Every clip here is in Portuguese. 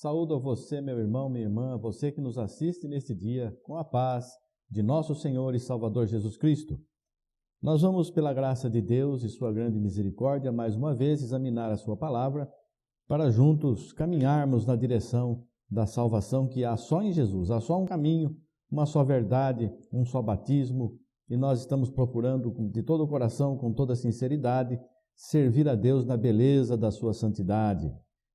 Saúdo a você, meu irmão, minha irmã, você que nos assiste neste dia, com a paz de nosso Senhor e Salvador Jesus Cristo. Nós vamos, pela graça de Deus e sua grande misericórdia, mais uma vez examinar a sua palavra, para juntos caminharmos na direção da salvação que há só em Jesus. Há só um caminho, uma só verdade, um só batismo, e nós estamos procurando de todo o coração, com toda sinceridade, servir a Deus na beleza da sua santidade.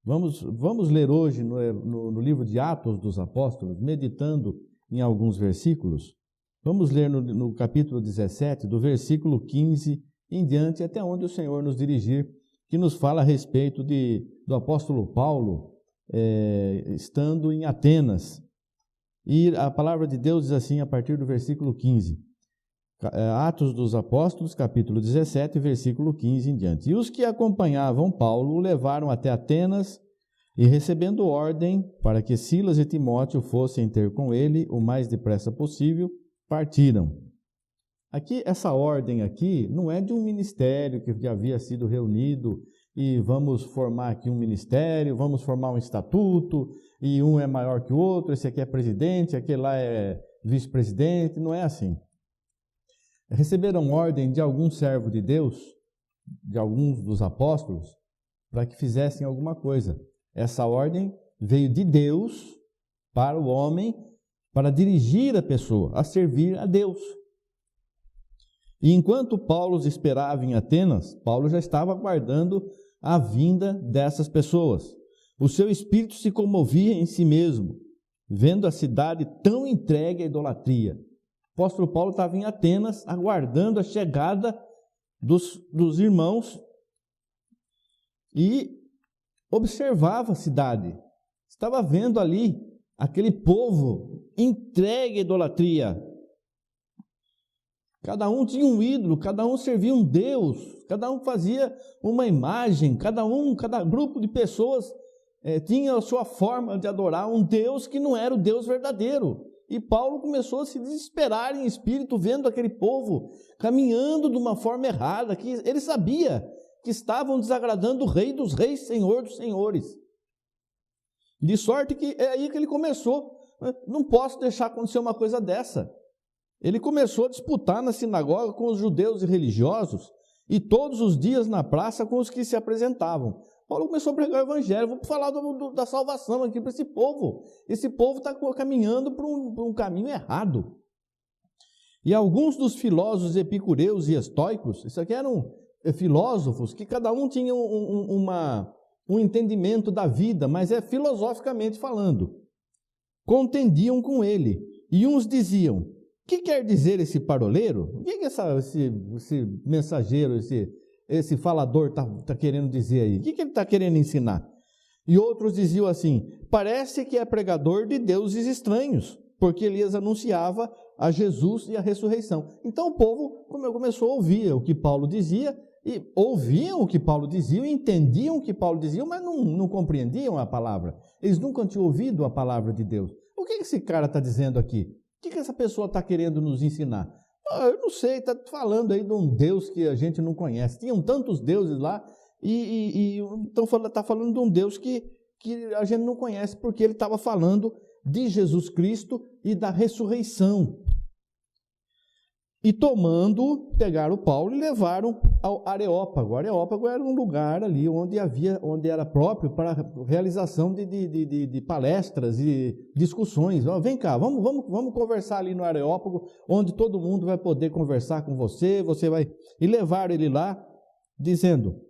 Vamos ler hoje no livro de Atos dos Apóstolos, meditando em alguns versículos. Vamos ler no capítulo 17, do versículo 15 em diante, até onde o Senhor nos dirigir, que nos fala a respeito do apóstolo Paulo, estando em Atenas. E a palavra de Deus diz assim, a partir do versículo 15. Atos dos Apóstolos, capítulo 17, versículo 15 em diante. E os que acompanhavam Paulo o levaram até Atenas e, recebendo ordem para que Silas e Timóteo fossem ter com ele o mais depressa possível, partiram. Aqui, essa ordem aqui não é de um ministério que já havia sido reunido e vamos formar aqui um ministério, vamos formar um estatuto e um é maior que o outro, esse aqui é presidente, aquele lá é vice-presidente, não é assim. Receberam ordem de algum servo de Deus, de alguns dos apóstolos, para que fizessem alguma coisa. Essa ordem veio de Deus para o homem, para dirigir a pessoa a servir a Deus. E enquanto Paulo os esperava em Atenas, Paulo já estava aguardando a vinda dessas pessoas. O seu espírito se comovia em si mesmo, vendo a cidade tão entregue à idolatria. O apóstolo Paulo estava em Atenas, aguardando a chegada dos irmãos e observava a cidade. Estava vendo ali aquele povo entregue à idolatria. Cada um tinha um ídolo, cada um servia um Deus, cada um fazia uma imagem, cada grupo de pessoas tinha a sua forma de adorar um Deus que não era o Deus verdadeiro. E Paulo começou a se desesperar em espírito, vendo aquele povo caminhando de uma forma errada, que ele sabia que estavam desagradando o Rei dos Reis, Senhor dos Senhores. De sorte que é aí que ele começou. Não posso deixar acontecer uma coisa dessa. Ele começou a disputar na sinagoga com os judeus e religiosos e todos os dias na praça com os que se apresentavam. Paulo começou a pregar o evangelho. Vou falar da salvação aqui para esse povo. Esse povo está caminhando por um caminho errado. E alguns dos filósofos epicureus e estoicos, isso aqui eram filósofos que cada um tinha um entendimento da vida, mas é filosoficamente falando, contendiam com ele. E uns diziam: o que quer dizer esse paroleiro? O que esse mensageiro, esse falador está querendo dizer aí? O que ele está querendo ensinar? E outros diziam assim: parece que é pregador de deuses estranhos, porque ele lhes anunciava a Jesus e a ressurreição. Então o povo começou a ouvir o que Paulo dizia, e ouviam o que Paulo dizia, entendiam o que Paulo dizia, mas não compreendiam a palavra. Eles nunca tinham ouvido a palavra de Deus. O que esse cara está dizendo aqui? O que essa pessoa está querendo nos ensinar? Eu não sei, está falando aí de um Deus que a gente não conhece. Tinham tantos deuses lá, então está falando de um Deus que a gente não conhece, porque ele estava falando de Jesus Cristo e da ressurreição. E pegaram Paulo e levaram ao Areópago. O Areópago era um lugar ali onde era próprio para a realização de palestras e discussões. Vem cá, vamos conversar ali no Areópago, onde todo mundo vai poder conversar com você vai... E levaram ele lá, dizendo: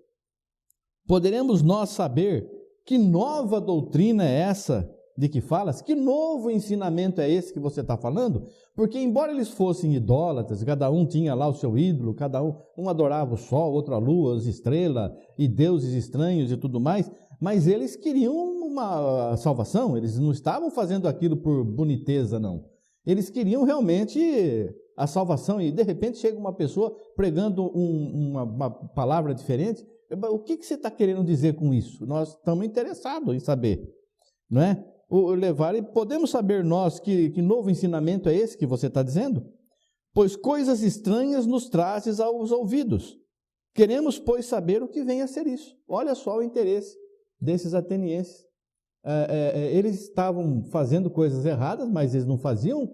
poderemos nós saber que nova doutrina é essa de que falas? Que novo ensinamento é esse que você está falando? Porque embora eles fossem idólatras, cada um tinha lá o seu ídolo, cada um adorava o sol, outro a lua, as estrelas e deuses estranhos e tudo mais, mas eles queriam uma salvação, eles não estavam fazendo aquilo por boniteza, não. Eles queriam realmente a salvação, e de repente chega uma pessoa pregando uma palavra diferente. O que você está querendo dizer com isso? Nós estamos interessados em saber, não é? E podemos saber nós que novo ensinamento é esse que você está dizendo? Pois coisas estranhas nos trazes aos ouvidos. Queremos, pois, saber o que vem a ser isso. Olha só o interesse desses atenienses. eles estavam fazendo coisas erradas, mas eles não faziam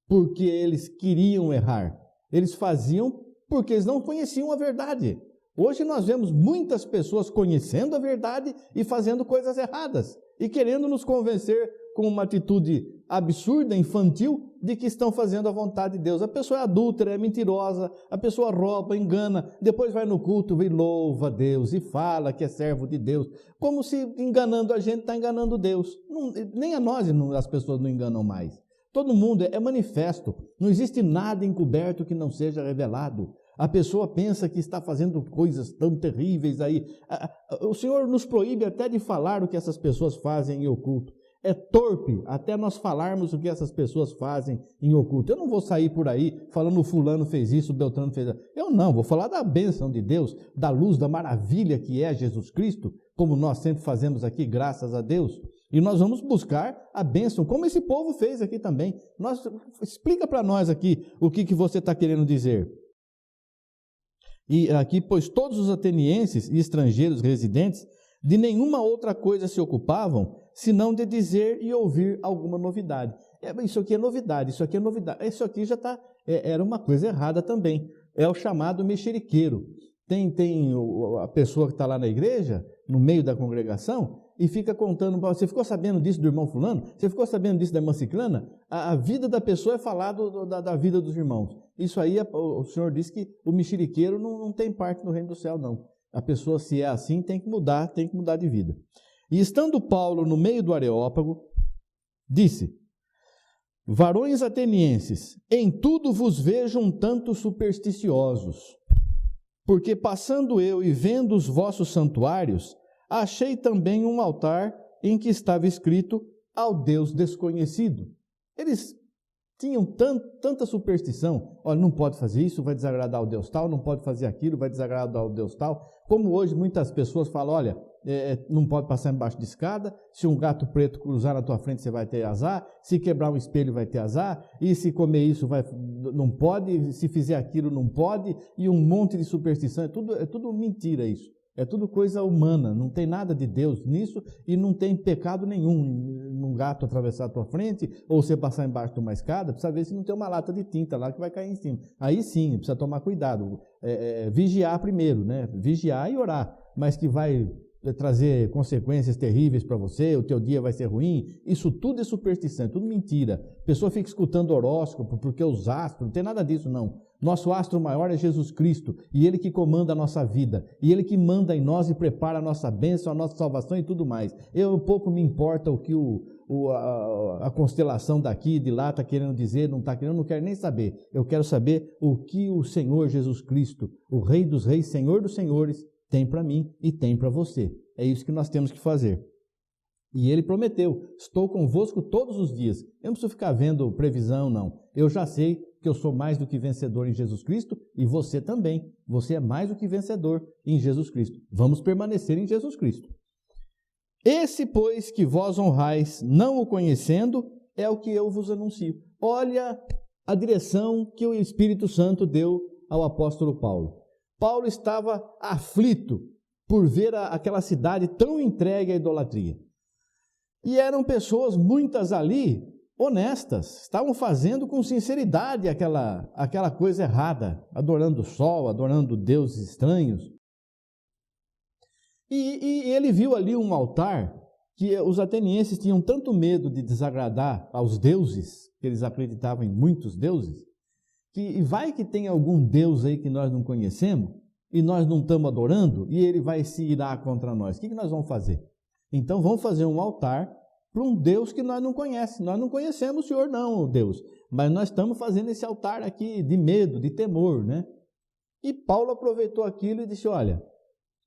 porque eles queriam errar. Eles faziam porque eles não conheciam a verdade. Hoje nós vemos muitas pessoas conhecendo a verdade e fazendo coisas erradas e querendo nos convencer com uma atitude absurda, infantil, de que estão fazendo a vontade de Deus. A pessoa é adúltera, é mentirosa, a pessoa rouba, engana, depois vai no culto e louva a Deus e fala que é servo de Deus, como se enganando a gente está enganando Deus. Não, nem a nós as pessoas não enganam mais. Todo mundo é manifesto, não existe nada encoberto que não seja revelado. A pessoa pensa que está fazendo coisas tão terríveis aí. O Senhor nos proíbe até de falar o que essas pessoas fazem em oculto. É torpe até nós falarmos o que essas pessoas fazem em oculto. Eu não vou sair por aí falando fulano fez isso, Beltrano fez isso. Eu não, vou falar da bênção de Deus, da luz, da maravilha que é Jesus Cristo, como nós sempre fazemos aqui, graças a Deus. E nós vamos buscar a bênção, como esse povo fez aqui também. Explica para nós aqui o que você está querendo dizer. E aqui, pois todos os atenienses e estrangeiros residentes de nenhuma outra coisa se ocupavam, senão de dizer e ouvir alguma novidade. Isso aqui é novidade, isso aqui é novidade. Isso aqui já era uma coisa errada também. É o chamado mexeriqueiro. Tem a pessoa que está lá na igreja, no meio da congregação, e fica contando, você ficou sabendo disso do irmão fulano? Você ficou sabendo disso da irmã ciclana? A vida da pessoa é falar da vida dos irmãos. Isso aí, o Senhor disse que o mexeriqueiro não tem parte no reino do céu, não. A pessoa, se é assim, tem que mudar de vida. E estando Paulo no meio do Areópago, disse: varões atenienses, em tudo vos vejo um tanto supersticiosos, porque passando eu e vendo os vossos santuários, achei também um altar em que estava escrito ao Deus desconhecido. Eles tinham tanta superstição. Olha, não pode fazer isso, vai desagradar ao Deus tal, não pode fazer aquilo, vai desagradar ao Deus tal. Como hoje muitas pessoas falam, olha, não pode passar embaixo de escada, se um gato preto cruzar na tua frente você vai ter azar, se quebrar um espelho vai ter azar, e se comer isso não pode, se fizer aquilo não pode, e um monte de superstição, é tudo mentira isso. É tudo coisa humana, não tem nada de Deus nisso e não tem pecado nenhum. Um gato atravessar a tua frente ou você passar embaixo de uma escada, precisa ver se não tem uma lata de tinta lá que vai cair em cima. Aí sim, precisa tomar cuidado. Vigiar primeiro, né? Vigiar e orar, mas que vai trazer consequências terríveis para você, o teu dia vai ser ruim. Isso tudo é superstição, é tudo mentira. A pessoa fica escutando horóscopo porque os astros, não tem nada disso não. Nosso astro maior é Jesus Cristo, e Ele que comanda a nossa vida, e Ele que manda em nós e prepara a nossa bênção, a nossa salvação e tudo mais. Pouco me importa o que a constelação daqui e de lá está querendo dizer, não está querendo, não quero nem saber. Eu quero saber o que o Senhor Jesus Cristo, o Rei dos Reis, Senhor dos Senhores, tem para mim e tem para você. É isso que nós temos que fazer. E Ele prometeu, estou convosco todos os dias. Eu não preciso ficar vendo previsão, não. Eu já sei que eu sou mais do que vencedor em Jesus Cristo e você também. Você é mais do que vencedor em Jesus Cristo. Vamos permanecer em Jesus Cristo. Esse, pois, que vós honrais, não o conhecendo, é o que eu vos anuncio. Olha a direção que o Espírito Santo deu ao apóstolo Paulo. Paulo estava aflito por ver aquela cidade tão entregue à idolatria. E eram pessoas, muitas ali, honestas, estavam fazendo com sinceridade aquela coisa errada, adorando o sol, adorando deuses estranhos. E ele viu ali um altar que os atenienses tinham tanto medo de desagradar aos deuses, que eles acreditavam em muitos deuses, que vai que tem algum Deus aí que nós não conhecemos e nós não estamos adorando e ele vai se irar contra nós. O que nós vamos fazer? Então vamos fazer um altar para um Deus que nós não conhecemos. Nós não conhecemos o Senhor não, Deus, mas nós estamos fazendo esse altar aqui de medo, de temor, né? E Paulo aproveitou aquilo e disse, olha,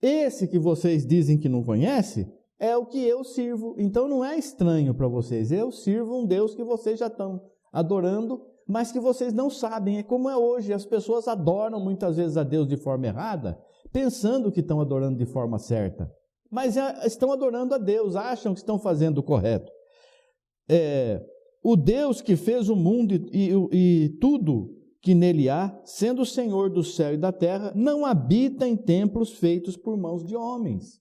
esse que vocês dizem que não conhece é o que eu sirvo, então não é estranho para vocês. Eu sirvo um Deus que vocês já estão adorando, mas que vocês não sabem. É como é hoje, as pessoas adoram muitas vezes a Deus de forma errada, pensando que estão adorando de forma certa, mas estão adorando a Deus, acham que estão fazendo o correto. O Deus que fez o mundo e tudo que nele há, sendo o Senhor do céu e da terra, não habita em templos feitos por mãos de homens.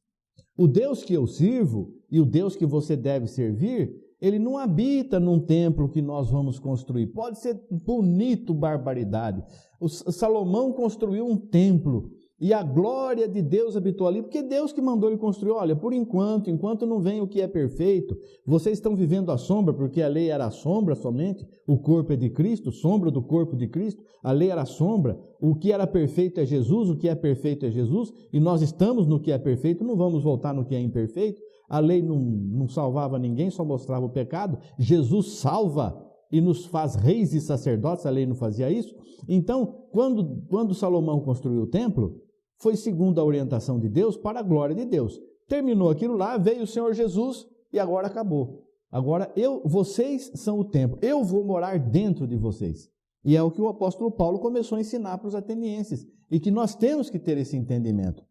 O Deus que eu sirvo e o Deus que você deve servir, ele não habita num templo que nós vamos construir. Pode ser bonito, barbaridade. O Salomão construiu um templo e a glória de Deus habitou ali, porque Deus que mandou ele construir. Olha, por enquanto não vem o que é perfeito, vocês estão vivendo a sombra, porque a lei era a sombra somente, o corpo é de Cristo, sombra do corpo de Cristo, a lei era a sombra, o que era perfeito é Jesus, o que é perfeito é Jesus, e nós estamos no que é perfeito, não vamos voltar no que é imperfeito. A lei não salvava ninguém, só mostrava o pecado. Jesus salva e nos faz reis e sacerdotes, a lei não fazia isso. Então, quando Salomão construiu o templo, foi segundo a orientação de Deus, para a glória de Deus. Terminou aquilo lá, veio o Senhor Jesus e agora acabou. Agora vocês são o templo, eu vou morar dentro de vocês. E é o que o apóstolo Paulo começou a ensinar para os atenienses, e que nós temos que ter esse entendimento.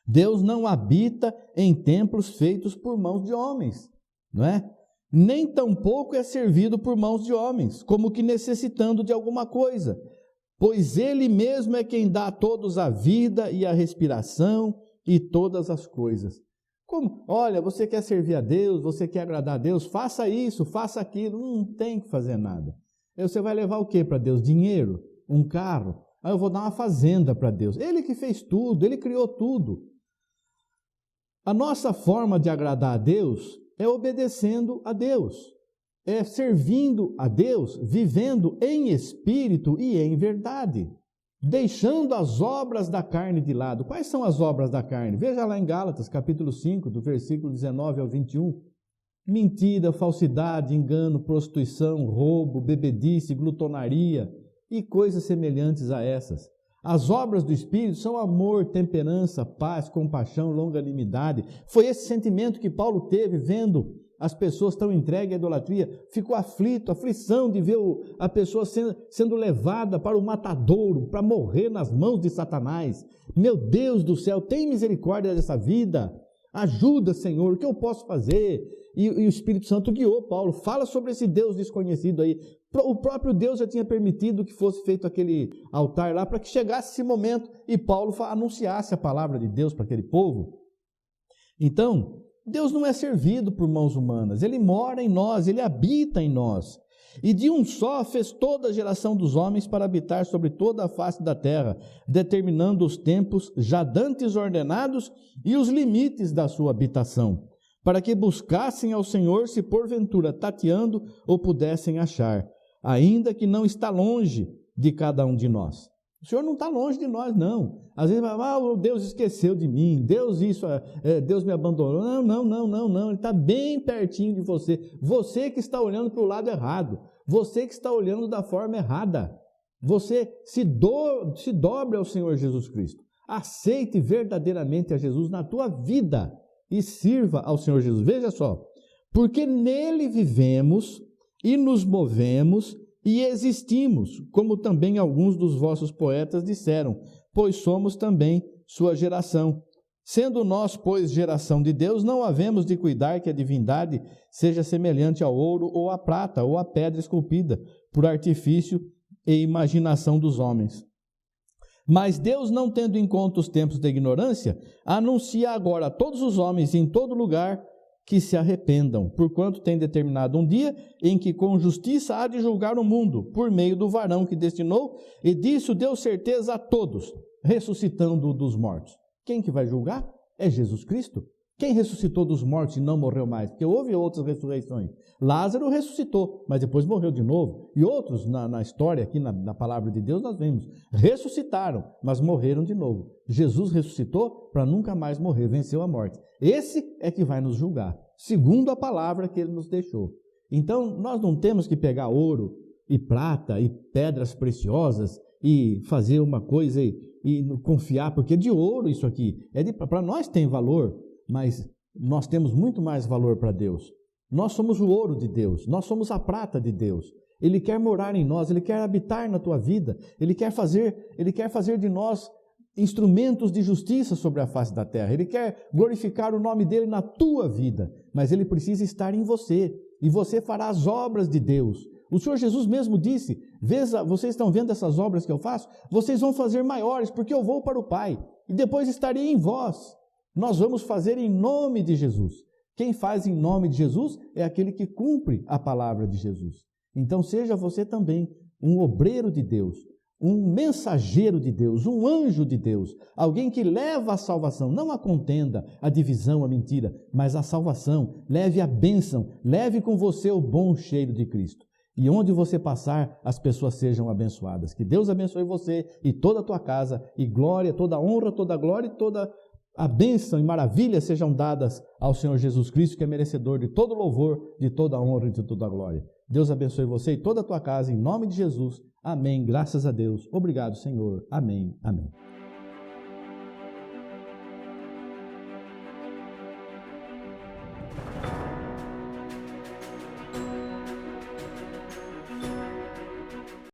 Deus não habita em templos feitos por mãos de homens, não é? Nem tampouco é servido por mãos de homens, como que necessitando de alguma coisa, pois Ele mesmo é quem dá a todos a vida e a respiração e todas as coisas. Como? Olha, você quer servir a Deus, você quer agradar a Deus, faça isso, faça aquilo, não tem que fazer nada. Você vai levar o que para Deus? Dinheiro? Um carro? Aí eu vou dar uma fazenda para Deus. Ele que fez tudo, Ele criou tudo. A nossa forma de agradar a Deus é obedecendo a Deus, é servindo a Deus, vivendo em espírito e em verdade, deixando as obras da carne de lado. Quais são as obras da carne? Veja lá em Gálatas, capítulo 5, do versículo 19 ao 21. Mentira, falsidade, engano, prostituição, roubo, bebedice, glutonaria e coisas semelhantes a essas. As obras do Espírito são amor, temperança, paz, compaixão, longanimidade. Foi esse sentimento que Paulo teve vendo as pessoas tão entregues à idolatria. Ficou aflito, aflição de ver a pessoa sendo levada para o matadouro, para morrer nas mãos de Satanás. Meu Deus do céu, tem misericórdia dessa vida. Ajuda, Senhor, o que eu posso fazer? E o Espírito Santo guiou Paulo. Fala sobre esse Deus desconhecido aí. O próprio Deus já tinha permitido que fosse feito aquele altar lá para que chegasse esse momento e Paulo anunciasse a palavra de Deus para aquele povo. Então, Deus não é servido por mãos humanas. Ele mora em nós, Ele habita em nós. E de um só fez toda a geração dos homens para habitar sobre toda a face da terra, determinando os tempos já dantes ordenados e os limites da sua habitação, para que buscassem ao Senhor se porventura tateando o pudessem achar, ainda que não está longe de cada um de nós. O Senhor não está longe de nós, não. Às vezes, Deus esqueceu de mim, Deus me abandonou. Não. Ele está bem pertinho de você. Você que está olhando para o lado errado. Você que está olhando da forma errada. Você se dobre ao Senhor Jesus Cristo. Aceite verdadeiramente a Jesus na tua vida e sirva ao Senhor Jesus. Veja só, porque nele vivemos e nos movemos e existimos, como também alguns dos vossos poetas disseram, pois somos também sua geração. Sendo nós, pois, geração de Deus, não havemos de cuidar que a divindade seja semelhante ao ouro ou à prata ou à pedra esculpida, por artifício e imaginação dos homens. Mas Deus, não tendo em conta os tempos da ignorância, anuncia agora a todos os homens em todo lugar que se arrependam, porquanto tem determinado um dia em que com justiça há de julgar o mundo, por meio do varão que destinou, e disso deu certeza a todos, ressuscitando dos mortos. Quem que vai julgar? É Jesus Cristo. Quem ressuscitou dos mortos e não morreu mais? Porque houve outras ressurreições. Lázaro ressuscitou, mas depois morreu de novo. E outros, na história, aqui na palavra de Deus, nós vemos. Ressuscitaram, mas morreram de novo. Jesus ressuscitou para nunca mais morrer, venceu a morte. Esse é que vai nos julgar, segundo a palavra que Ele nos deixou. Então, nós não temos que pegar ouro e prata e pedras preciosas e fazer uma coisa e confiar, porque é de ouro isso aqui. Para nós tem valor, mas nós temos muito mais valor para Deus. Nós somos o ouro de Deus, nós somos a prata de Deus. Ele quer morar em nós, Ele quer habitar na tua vida, Ele quer fazer de nós instrumentos de justiça sobre a face da terra. Ele quer glorificar o nome dEle na tua vida, mas Ele precisa estar em você, e você fará as obras de Deus. O Senhor Jesus mesmo disse, vocês estão vendo essas obras que eu faço? Vocês vão fazer maiores, porque eu vou para o Pai, e depois estarei em vós. Nós vamos fazer em nome de Jesus. Quem faz em nome de Jesus é aquele que cumpre a palavra de Jesus. Então seja você também um obreiro de Deus, um mensageiro de Deus, um anjo de Deus, alguém que leva a salvação, não a contenda, a divisão, a mentira, mas a salvação. Leve a bênção, leve com você o bom cheiro de Cristo. E onde você passar, as pessoas sejam abençoadas. Que Deus abençoe você e toda a tua casa, e glória, toda honra, toda glória e toda a bênção e maravilha sejam dadas ao Senhor Jesus Cristo, que é merecedor de todo louvor, de toda honra e de toda glória. Deus abençoe você e toda a tua casa, em nome de Jesus. Amém. Graças a Deus. Obrigado, Senhor. Amém. Amém.